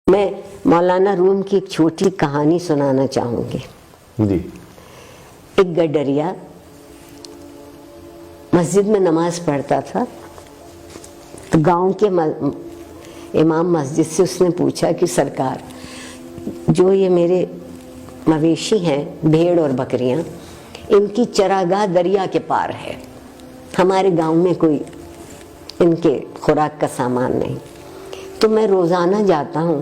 میں مولانا روم کی ایک چھوٹی کہانی سنانا چاہوں گی. جی. ایک گڈریا مسجد میں نماز پڑھتا تھا تو گاؤں کے امام مسجد سے اس نے پوچھا کہ سرکار جو یہ میرے مویشی ہیں بھیڑ اور بکریاں ان کی چراگاہ دریا کے پار ہے, ہمارے گاؤں میں کوئی ان کے خوراک کا سامان نہیں, تو میں روزانہ جاتا ہوں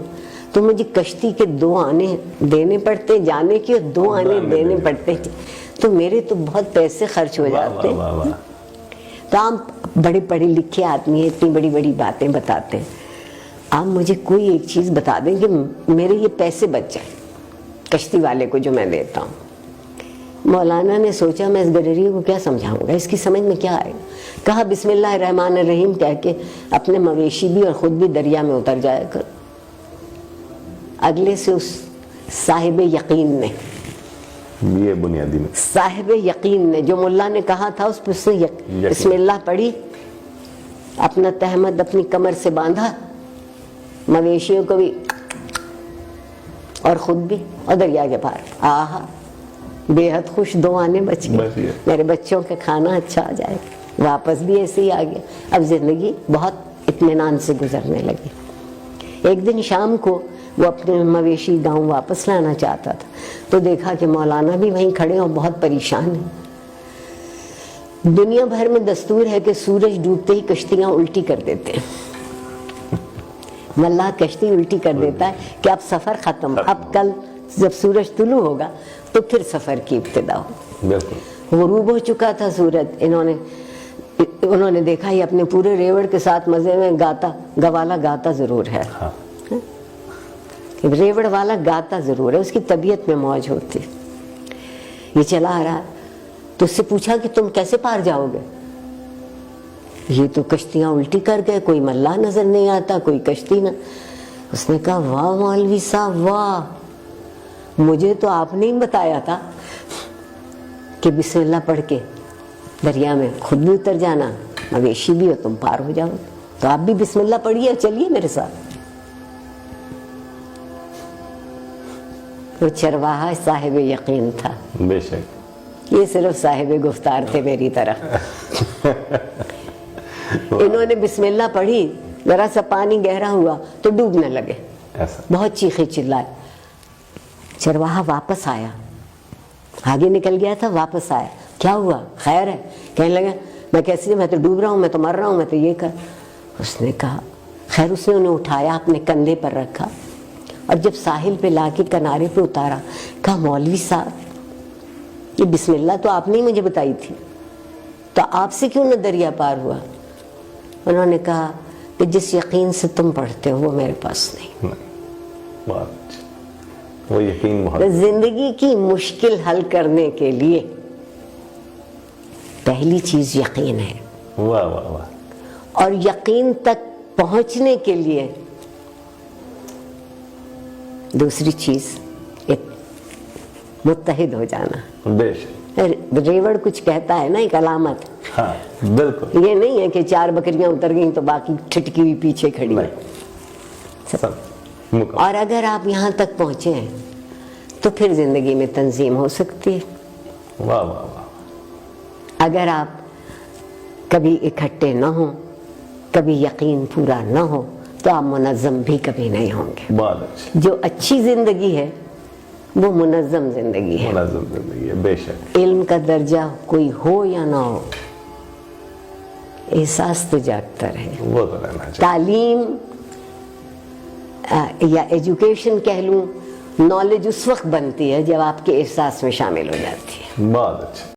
تو مجھے کشتی کے 2 آنے دینے پڑتے جانے کے, 2 آنے دینے پڑتے, تو میرے تو بہت پیسے خرچ ہو جاتے ہیں. تو آپ بڑے پڑھے لکھے آدمی ہیں, اتنی بڑی بڑی باتیں بتاتے ہیں, آپ مجھے کوئی ایک چیز بتا دیں کہ میرے یہ پیسے بچ جائیں کشتی والے کو جو میں دیتا ہوں. مولانا نے سوچا میں اس گڈریے کو کیا سمجھاؤں گا, اس کی سمجھ میں کیا آئے گا. کہا بسم اللہ الرحمن الرحیم کہہ کے اپنے مویشی بھی اور خود بھی دریا میں اتر جایا کر. اگلے سے اس صاحب یقین نے, یہ بنیادی میں صاحب یقین نے جو ملا نے کہا تھا اس پہ اس نے بسم اللہ پڑھی, اپنا تہمد اپنی کمر سے باندھا, مویشیوں کو بھی اور خود بھی, اور دریا کے پار. آہا بے حد خوش, 2 آنے بچ گئے, میرے بچوں کا کھانا اچھا آ جائے. واپس بھی ایسے ہی آ گیا. اب زندگی بہت اطمینان سے گزرنے لگی. ایک دن شام کو وہ اپنے مویشی گاؤں واپس لانا چاہتا تھا تو دیکھا کہ مولانا بھی وہیں کھڑے اور بہت پریشان ہیں. دنیا بھر میں دستور ہے کہ سورج ڈوبتے ہی کشتیاں الٹی کر دیتے ہیں. ملا کشتی الٹی کر دیتا ہے کہ اب سفر ختم, اب کل جب سورج طلوع ہوگا تو پھر سفر کی ابتدا ہو. غروب ہو چکا تھا سورج. انہوں نے دیکھا یہ اپنے پورے ریوڑ کے ساتھ مزے میں گاتا, گوالا گاتا ضرور ہے, ریوڑ والا گاتا ضرور ہے, اس کی طبیعت میں موج ہوتی. یہ چلا آ رہا تو اس سے پوچھا کہ تم کیسے پار جاؤ گے. یہ تو کشتیاں الٹی کر گئے, کوئی ملا نظر نہیں آتا, کوئی کشتی نہ. اس نے کہا واہ مولوی صاحب واہ, مجھے تو آپ نے ہی بتایا تھا کہ بسم اللہ پڑھ کے دریا میں خود بھی اتر جانا, مویشی بھی ہو تم پار ہو جاؤ. تو آپ بھی بسم اللہ پڑھیے اور چلیے میرے ساتھ. وہ چرواہا صاحب یقین تھا, بے شک. یہ صرف صاحب گفتار تھے میری طرح. انہوں نے بسم اللہ پڑھی, ذرا سا پانی گہرا ہوا تو ڈوبنے لگے, بہت چیخے چلائے. چرواہا واپس آیا, آگے نکل گیا تھا, واپس آیا, کیا ہوا خیر ہے. کہنے لگا میں کیسے, میں تو ڈوب رہا ہوں, میں تو مر رہا ہوں, میں تو یہ کر. اس نے کہا خیر. اس نے انہیں اٹھایا, اپنے کندھے پر رکھا, اور جب ساحل پہ لا کے کنارے پہ اتارا, کہا مولوی صاحب یہ بسم اللہ تو آپ نے ہی مجھے بتائی تھی, تو آپ سے کیوں نہ دریا پار ہوا. انہوں نے کہا کہ جس یقین سے تم پڑھتے ہو وہ میرے پاس نہیں. وہ یقین بہت. زندگی کی مشکل حل کرنے کے لیے پہلی چیز یقین ہے. واہ واہ واہ. اور یقین تک پہنچنے کے لیے دوسری چیز ایک متحد ہو جانا. بے شک. ریوڑ کچھ کہتا ہے نا, ایک علامت. ہاں بالکل. یہ نہیں ہے کہ 4 بکریاں اتر گئیں تو باقی ٹھٹکی ہوئی پیچھے کھڑی ہے. اور اگر آپ یہاں تک پہنچے ہیں تو پھر زندگی میں تنظیم ہو سکتی ہے. واہ واہ واہ. اگر آپ کبھی اکٹھے نہ ہوں, کبھی یقین پورا نہ ہو, تو آپ منظم بھی کبھی نہیں ہوں گے. بہت اچھا. جو اچھی زندگی ہے وہ منظم زندگی ہے. منظم زندگی ہے. بے شک. علم کا درجہ کوئی ہو یا نہ ہو, احساس تو جاگتا رہے. وہ تو رہنا چاہیے. تعلیم یا ایجوکیشن کہہ لوں, نالج اس وقت بنتی ہے جب آپ کے احساس میں شامل ہو جاتی ہے. بہت اچھا.